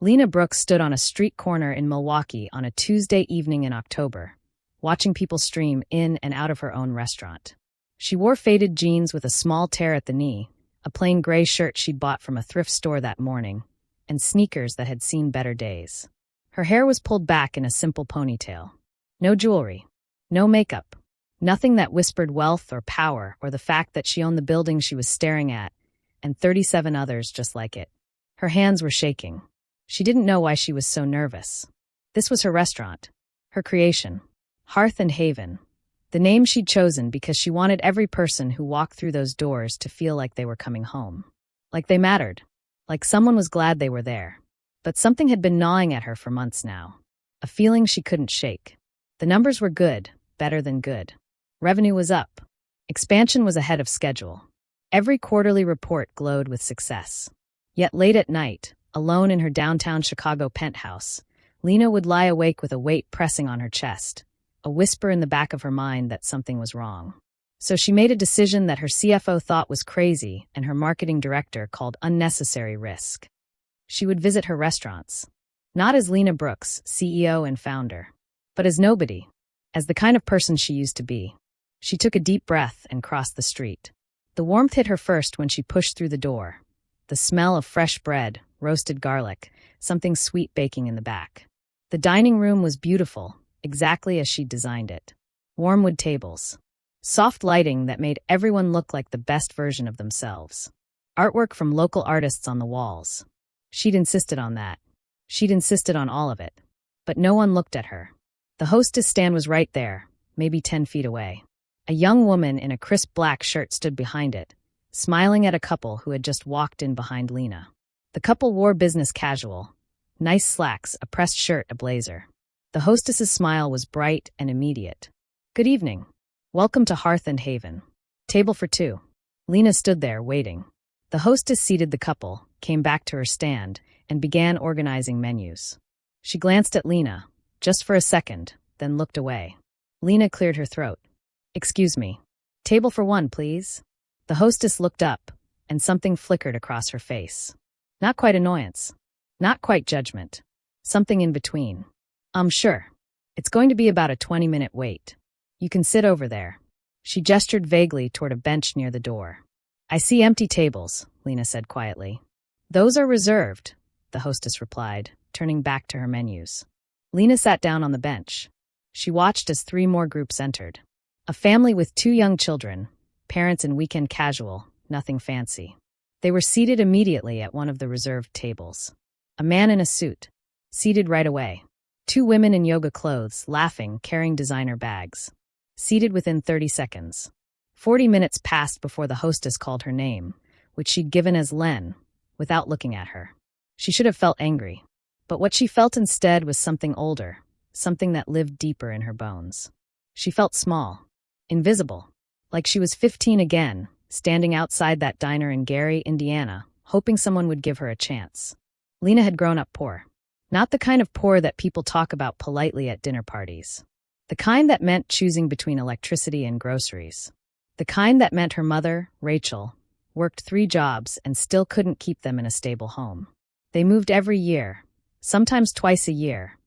Lena Brooks stood on a street corner in Milwaukee on a Tuesday evening in October, watching people stream in and out of her own restaurant. She wore faded jeans with a small tear at the knee, a plain gray shirt she'd bought from a thrift store that morning, and sneakers that had seen better days. Her hair was pulled back in a simple ponytail. No jewelry, no makeup, nothing that whispered wealth or power or the fact that she owned the building she was staring at, and 37 others just like it. Her hands were shaking. She didn't know why she was so nervous. This was her restaurant, her creation, Hearth and Haven, the name she'd chosen because she wanted every person who walked through those doors to feel like they were coming home, like they mattered, like someone was glad they were there. But something had been gnawing at her for months now, a feeling she couldn't shake. The numbers were good, better than good. Revenue was up. Expansion was ahead of schedule. Every quarterly report glowed with success. Yet late at night, alone in her downtown Chicago penthouse, Lena would lie awake with a weight pressing on her chest, a whisper in the back of her mind that something was wrong. So she made a decision that her CFO thought was crazy and her marketing director called unnecessary risk. She would visit her restaurants, not as Lena Brooks, CEO and founder, but as nobody, as the kind of person she used to be. She took a deep breath and crossed the street. The warmth hit her first when she pushed through the door. The smell of fresh bread, roasted garlic, something sweet baking in the back. The dining room was beautiful, exactly as she'd designed it. Warm wood tables. Soft lighting that made everyone look like the best version of themselves. Artwork from local artists on the walls. She'd insisted on that. She'd insisted on all of it. But no one looked at her. The hostess stand was right there, maybe 10 feet away. A young woman in a crisp black shirt stood behind it, smiling at a couple who had just walked in behind Lena. The couple wore business casual. Nice slacks, a pressed shirt, a blazer. The hostess's smile was bright and immediate. "Good evening. Welcome to Hearth and Haven. Table for two." Lena stood there, waiting. The hostess seated the couple, came back to her stand, and began organizing menus. She glanced at Lena, just for a second, then looked away. Lena cleared her throat. "Excuse me. Table for one, please." The hostess looked up, and something flickered across her face. Not quite annoyance. Not quite judgment. Something in between. Sure. It's going to be about a 20-minute wait. You can sit over there." She gestured vaguely toward a bench near the door. "I see empty tables," Lena said quietly. "Those are reserved," the hostess replied, turning back to her menus. Lena sat down on the bench. She watched as 3 more groups entered. A family with 2 young children, parents in weekend casual, nothing fancy. They were seated immediately at one of the reserved tables. A man in a suit, seated right away. 2 women in yoga clothes, laughing, carrying designer bags. Seated within 30 seconds. 40 minutes passed before the hostess called her name, which she'd given as Len, without looking at her. She should have felt angry. But what she felt instead was something older, something that lived deeper in her bones. She felt small, invisible, like she was 15 again, standing outside that diner in Gary, Indiana, hoping someone would give her a chance. Lena had grown up poor. Not the kind of poor that people talk about politely at dinner parties. The kind that meant choosing between electricity and groceries. The kind that meant her mother, Rachel, worked 3 jobs and still couldn't keep them in a stable home. They moved every year, sometimes twice a year.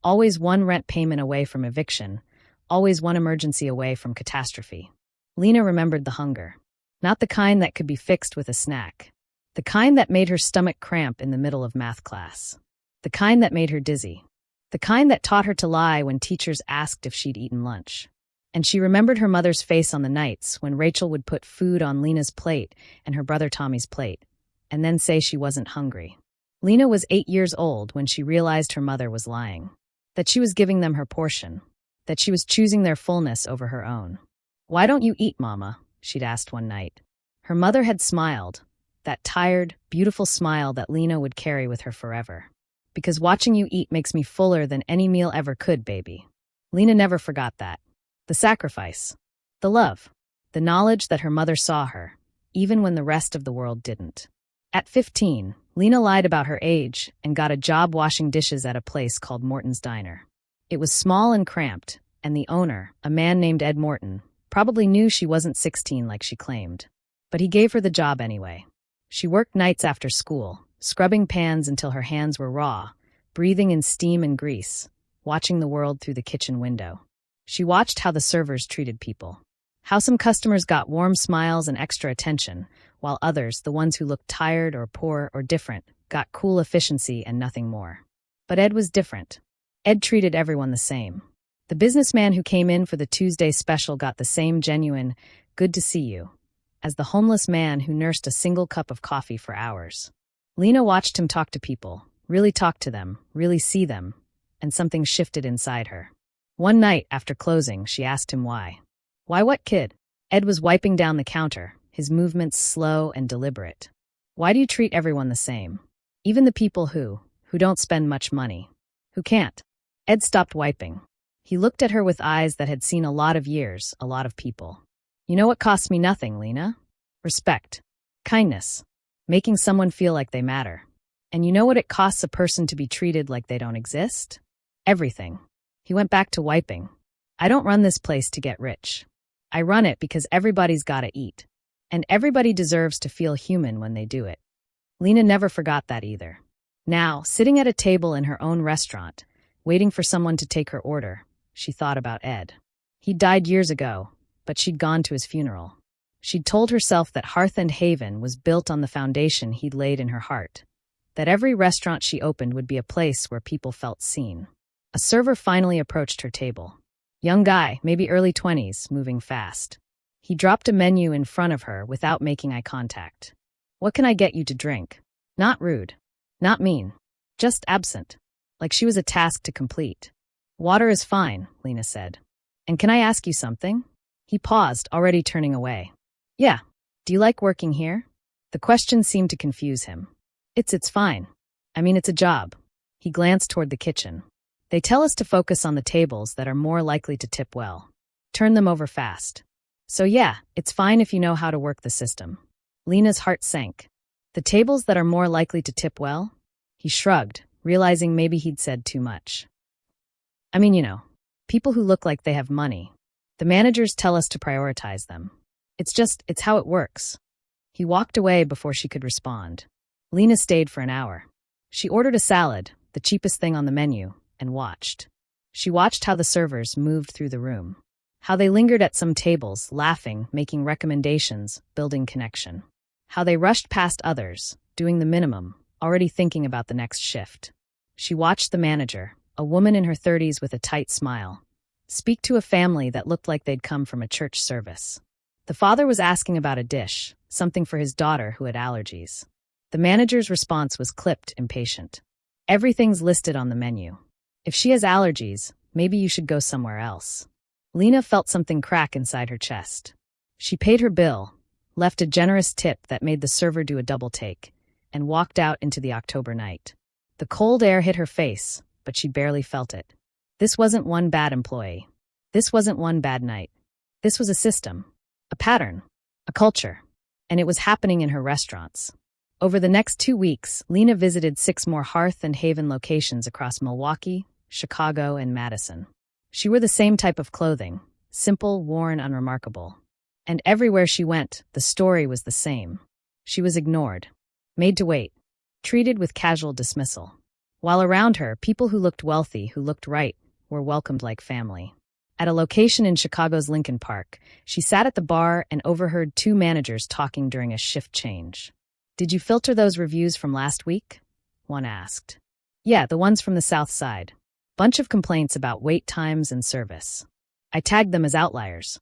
Always one rent payment away from eviction, always one emergency away from catastrophe. Lena remembered the hunger. Not the kind that could be fixed with a snack. The kind that made her stomach cramp in the middle of math class. The kind that made her dizzy. The kind that taught her to lie when teachers asked if she'd eaten lunch. And she remembered her mother's face on the nights when Rachel would put food on Lena's plate and her brother Tommy's plate, and then say she wasn't hungry. Lena was 8 years old when she realized her mother was lying. That she was giving them her portion. That she was choosing their fullness over her own. "Why don't you eat, Mama?" she'd asked one night. Her mother had smiled, that tired, beautiful smile that Lena would carry with her forever. "Because watching you eat makes me fuller than any meal ever could, baby." Lena never forgot that. The sacrifice. The love. The knowledge that her mother saw her, even when the rest of the world didn't. At 15, Lena lied about her age and got a job washing dishes at a place called Morton's Diner. It was small and cramped, and the owner, a man named Ed Morton, probably knew she wasn't 16 like she claimed. But he gave her the job anyway. She worked nights after school, scrubbing pans until her hands were raw, breathing in steam and grease, watching the world through the kitchen window. She watched how the servers treated people. How some customers got warm smiles and extra attention, while others, the ones who looked tired or poor or different, got cool efficiency and nothing more. But Ed was different. Ed treated everyone the same. The businessman who came in for the Tuesday special got the same genuine, "good to see you," as the homeless man who nursed a single cup of coffee for hours. Lena watched him talk to people, really talk to them, really see them, and something shifted inside her. One night, after closing, she asked him why. "Why what, kid?" Ed was wiping down the counter, his movements slow and deliberate. "Why do you treat everyone the same? Even the people who don't spend much money. Who can't?" Ed stopped wiping. He looked at her with eyes that had seen a lot of years, a lot of people. "You know what costs me nothing, Lena? Respect. Kindness. Making someone feel like they matter. And you know what it costs a person to be treated like they don't exist? Everything." He went back to wiping. "I don't run this place to get rich. I run it because everybody's gotta eat. And everybody deserves to feel human when they do it." Lena never forgot that either. Now, sitting at a table in her own restaurant, waiting for someone to take her order, she thought about Ed. He'd died years ago, but she'd gone to his funeral. She'd told herself that Hearth and Haven was built on the foundation he'd laid in her heart, that every restaurant she opened would be a place where people felt seen. A server finally approached her table. Young guy, maybe early 20s, moving fast. He dropped a menu in front of her without making eye contact. "What can I get you to drink?" Not rude. Not mean. Just absent. Like she was a task to complete. "Water is fine," Lena said. "And can I ask you something?" He paused, already turning away. "Yeah. Do you like working here?" The question seemed to confuse him. It's fine. I mean, it's a job." He glanced toward the kitchen. "They tell us to focus on the tables that are more likely to tip well. Turn them over fast. So yeah, it's fine if you know how to work the system." Lena's heart sank. The tables that are more likely to tip well? He shrugged, realizing maybe he'd said too much. "I mean, people who look like they have money. The managers tell us to prioritize them. It's how it works." He walked away before she could respond. Lena stayed for an hour. She ordered a salad, the cheapest thing on the menu, and watched. She watched how the servers moved through the room. How they lingered at some tables, laughing, making recommendations, building connection. How they rushed past others, doing the minimum, already thinking about the next shift. She watched the manager, a woman in her 30s with a tight smile, speak to a family that looked like they'd come from a church service. The father was asking about a dish, something for his daughter who had allergies. The manager's response was clipped, impatient. "Everything's listed on the menu. If she has allergies, maybe you should go somewhere else." Lena felt something crack inside her chest. She paid her bill, left a generous tip that made the server do a double take, and walked out into the October night. The cold air hit her face, but she barely felt it. This wasn't one bad employee. This wasn't one bad night. This was a system, a pattern, a culture, and it was happening in her restaurants. Over the next 2 weeks, Lena visited 6 more Hearth and Haven locations across Milwaukee, Chicago, and Madison. She wore the same type of clothing, simple, worn, unremarkable. And everywhere she went, the story was the same. She was ignored, made to wait, treated with casual dismissal. While around her, people who looked wealthy, who looked right, were welcomed like family. At a location in Chicago's Lincoln Park, she sat at the bar and overheard 2 managers talking during a shift change. "Did you filter those reviews from last week?" one asked. "Yeah, the ones from the South Side. Bunch of complaints about wait times and service. I tagged them as outliers."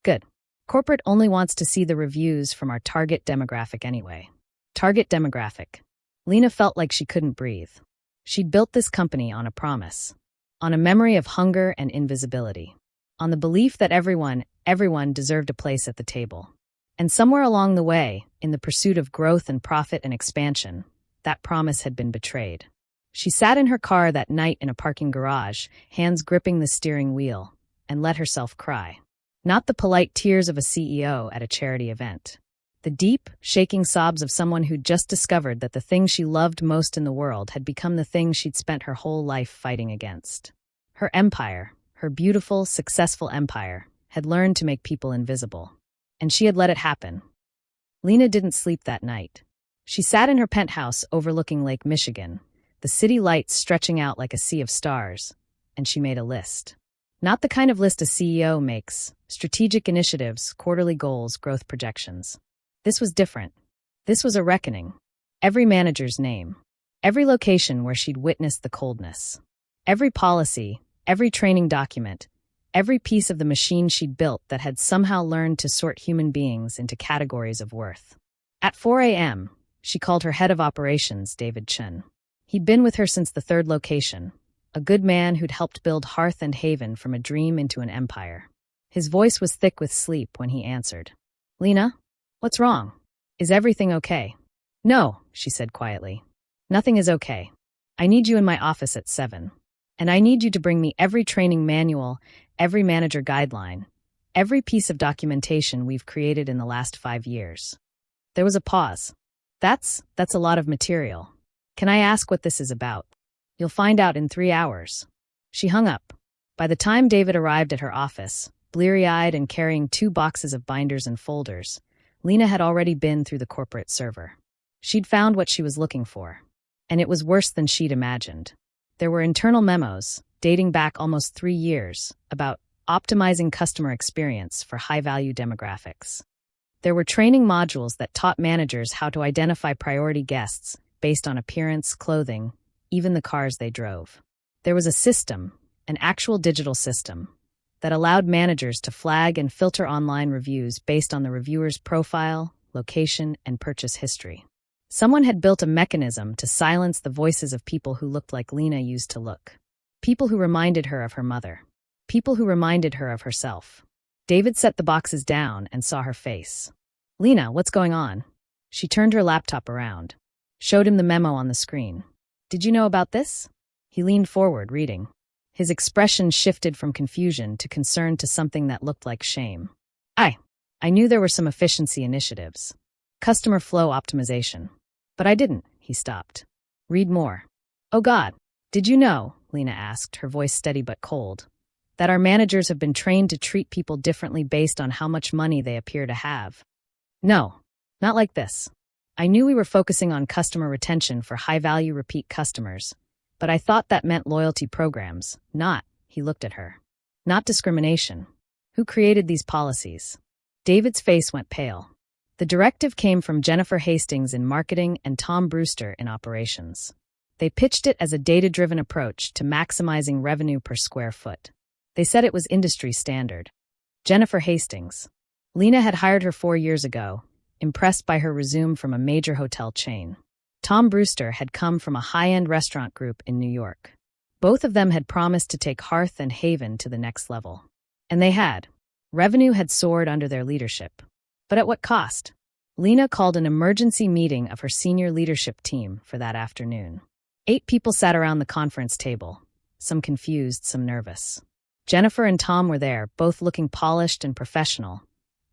"Good. Corporate only wants to see the reviews from our target demographic anyway." Target demographic. Lena felt like she couldn't breathe. She'd built this company on a promise. On a memory of hunger and invisibility. On the belief that everyone deserved a place at the table. And somewhere along the way, in the pursuit of growth and profit and expansion, that promise had been betrayed. She sat in her car that night in a parking garage, hands gripping the steering wheel, and let herself cry. Not the polite tears of a CEO at a charity event. The deep, shaking sobs of someone who'd just discovered that the thing she loved most in the world had become the thing she'd spent her whole life fighting against. Her empire, her beautiful, successful empire, had learned to make people invisible. And she had let it happen. Lena didn't sleep that night. She sat in her penthouse overlooking Lake Michigan, the city lights stretching out like a sea of stars, and she made a list. Not the kind of list a CEO makes: strategic initiatives, quarterly goals, growth projections. This was different. This was a reckoning. Every manager's name. Every location where she'd witnessed the coldness. Every policy, every training document, every piece of the machine she'd built that had somehow learned to sort human beings into categories of worth. At 4 a.m., she called her head of operations, David Chen. He'd been with her since the third location, a good man who'd helped build Hearth and Haven from a dream into an empire. His voice was thick with sleep when he answered. "Lena, what's wrong? Is everything okay?" "No," she said quietly. "Nothing is okay. I need you in my office at 7. And I need you to bring me every training manual, every manager guideline, every piece of documentation we've created in the last 5 years." There was a pause. That's a lot of material. Can I ask what this is about?" "You'll find out in 3 hours." She hung up. By the time David arrived at her office, bleary-eyed and carrying 2 boxes of binders and folders, Lena had already been through the corporate server. She'd found what she was looking for. And it was worse than she'd imagined. There were internal memos, dating back almost 3 years, about optimizing customer experience for high-value demographics. There were training modules that taught managers how to identify priority guests based on appearance, clothing, even the cars they drove. There was a system, an actual digital system, that allowed managers to flag and filter online reviews based on the reviewer's profile, location, and purchase history. Someone had built a mechanism to silence the voices of people who looked like Lena used to look. People who reminded her of her mother. People who reminded her of herself. David set the boxes down and saw her face. "Lena, what's going on?" She turned her laptop around, showed him the memo on the screen. "Did you know about this?" He leaned forward, reading. His expression shifted from confusion to concern to something that looked like shame. I knew there were some efficiency initiatives. Customer flow optimization. But I didn't," he stopped. "Read more." "Oh God, did you know," Lena asked, her voice steady but cold, "that our managers have been trained to treat people differently based on how much money they appear to have?" "No, not like this. I knew we were focusing on customer retention for high-value repeat customers, but I thought that meant loyalty programs, not," he looked at her, "not discrimination. Who created these policies?" David's face went pale. The directive came from Jennifer Hastings in marketing and Tom Brewster in operations. They pitched it as a data-driven approach to maximizing revenue per square foot. They said it was industry standard. Jennifer Hastings. Lena had hired her 4 years ago, impressed by her resume from a major hotel chain. Tom Brewster had come from a high-end restaurant group in New York. Both of them had promised to take Hearth and Haven to the next level. And they had. Revenue had soared under their leadership. But at what cost? Lena called an emergency meeting of her senior leadership team for that afternoon. 8 people sat around the conference table, some confused, some nervous. Jennifer and Tom were there, both looking polished and professional,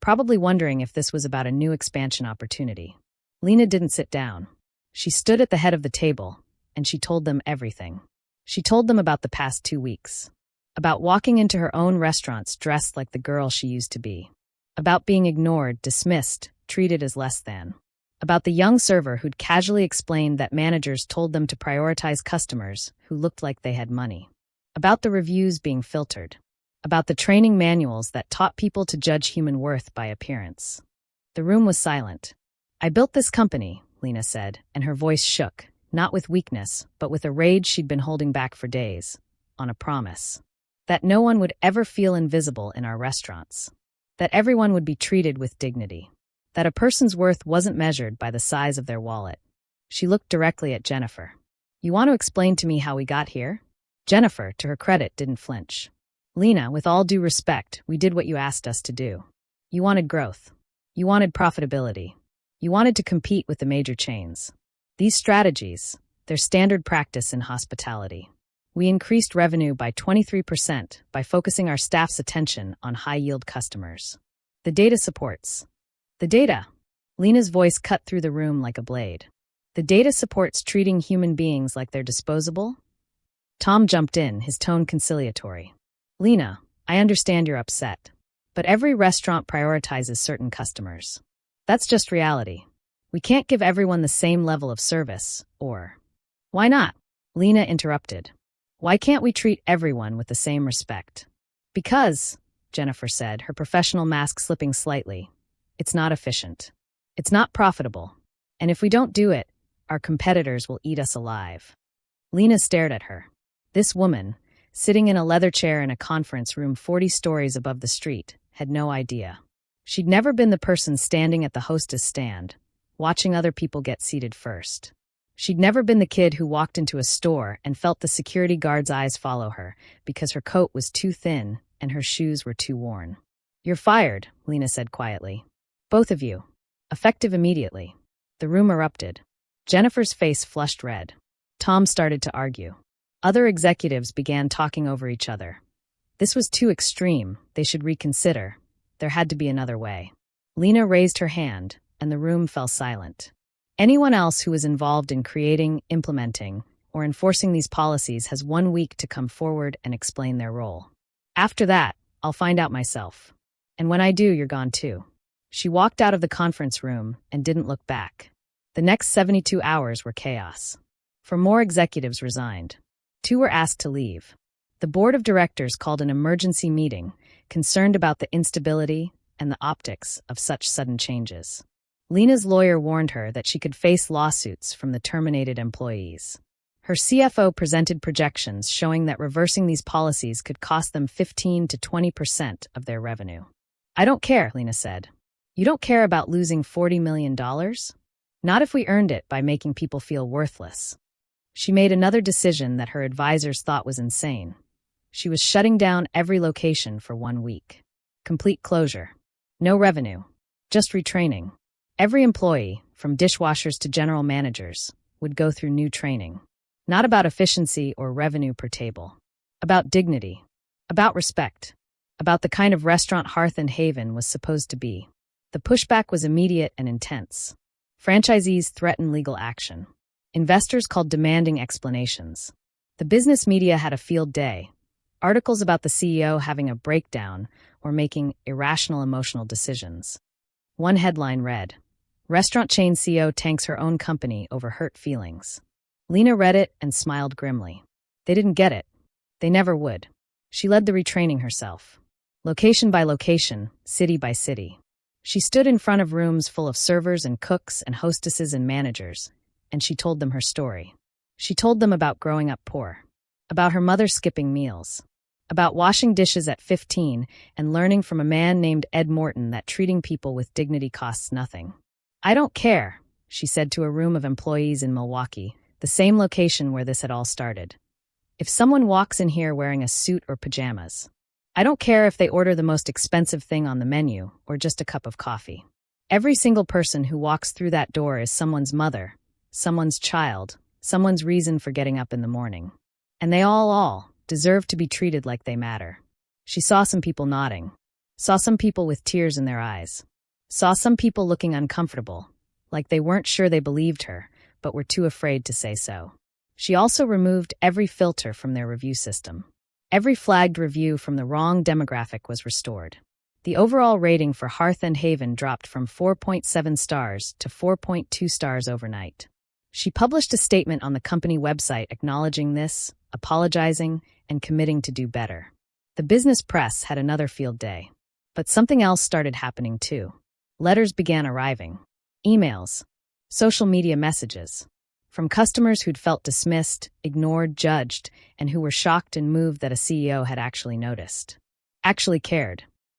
probably wondering if this was about a new expansion opportunity. Lena didn't sit down. She stood at the head of the table, and she told them everything. She told them about the past 2 weeks. About walking into her own restaurants dressed like the girl she used to be. About being ignored, dismissed, treated as less than. About the young server who'd casually explained that managers told them to prioritize customers who looked like they had money. About the reviews being filtered. About the training manuals that taught people to judge human worth by appearance. The room was silent. "I built this company," Lena said, and her voice shook, not with weakness, but with a rage she'd been holding back for days, on a promise. That no one would ever feel invisible in our restaurants. That everyone would be treated with dignity. That a person's worth wasn't measured by the size of their wallet. She looked directly at Jennifer. "You want to explain to me how we got here?" Jennifer, to her credit, didn't flinch. "Lena, with all due respect, we did what you asked us to do. You wanted growth. You wanted profitability. You wanted to compete with the major chains. These strategies, they're standard practice in hospitality. We increased revenue by 23% by focusing our staff's attention on high-yield customers. The data supports." "The data?" Lena's voice cut through the room like a blade. "The data supports treating human beings like they're disposable?" Tom jumped in, his tone conciliatory. "Lena, I understand you're upset. But every restaurant prioritizes certain customers. That's just reality. We can't give everyone the same level of service, or... Why not? Lena interrupted. Why can't we treat everyone with the same respect? Because, Jennifer said, her professional mask slipping slightly, it's not efficient. It's not profitable. And if we don't do it, our competitors will eat us alive. Lena stared at her. This woman, sitting in a leather chair in a conference room 40 stories above the street, had no idea. She'd never been the person standing at the hostess stand, watching other people get seated first. She'd never been the kid who walked into a store and felt the security guard's eyes follow her because her coat was too thin and her shoes were too worn. You're fired, Lena said quietly. Both of you. Effective immediately. The room erupted. Jennifer's face flushed red. Tom started to argue. Other executives began talking over each other. This was too extreme. They should reconsider. There had to be another way. Lena raised her hand, and the room fell silent. Anyone else who is involved in creating, implementing, or enforcing these policies has 1 week to come forward and explain their role. After that, I'll find out myself. And when I do, you're gone too. She walked out of the conference room and didn't look back. The next 72 hours were chaos. 4 more executives resigned. 2 were asked to leave. The board of directors called an emergency meeting, concerned about the instability and the optics of such sudden changes. Lena's lawyer warned her that she could face lawsuits from the terminated employees. Her CFO presented projections showing that reversing these policies could cost them 15 to 20% of their revenue. I don't care, Lena said. You don't care about losing $40 million? Not if we earned it by making people feel worthless. She made another decision that her advisors thought was insane. She was shutting down every location for 1 week. Complete closure. No revenue. Just retraining. Every employee, from dishwashers to general managers, would go through new training. Not about efficiency or revenue per table. About dignity. About respect. About the kind of restaurant Hearth and Haven was supposed to be. The pushback was immediate and intense. Franchisees threatened legal action. Investors called demanding explanations. The business media had a field day. Articles about the CEO having a breakdown or making irrational emotional decisions. One headline read, Restaurant chain CEO tanks her own company over hurt feelings. Lena read it and smiled grimly. They didn't get it. They never would. She led the retraining herself. Location by location, city by city. She stood in front of rooms full of servers and cooks and hostesses and managers, and she told them her story. She told them about growing up poor, about her mother skipping meals, about washing dishes at 15 and learning from a man named Ed Morton that treating people with dignity costs nothing. I don't care, she said to a room of employees in Milwaukee, the same location where this had all started. If someone walks in here wearing a suit or pajamas, I don't care if they order the most expensive thing on the menu or just a cup of coffee. Every single person who walks through that door is someone's mother, someone's child, someone's reason for getting up in the morning. And they all deserve to be treated like they matter. She saw some people nodding, saw some people with tears in their eyes, saw some people looking uncomfortable, like they weren't sure they believed her, but were too afraid to say so. She also removed every filter from their review system. Every flagged review from the wrong demographic was restored. The overall rating for Hearth and Haven dropped from 4.7 stars to 4.2 stars overnight. She published a statement on the company website acknowledging this, apologizing, and committing to do better. The business press had another field day. But something else started happening too. Letters began arriving. Emails. Social media messages. From customers who'd felt dismissed, ignored, judged, and who were shocked and moved that a CEO had actually noticed. Actually cared.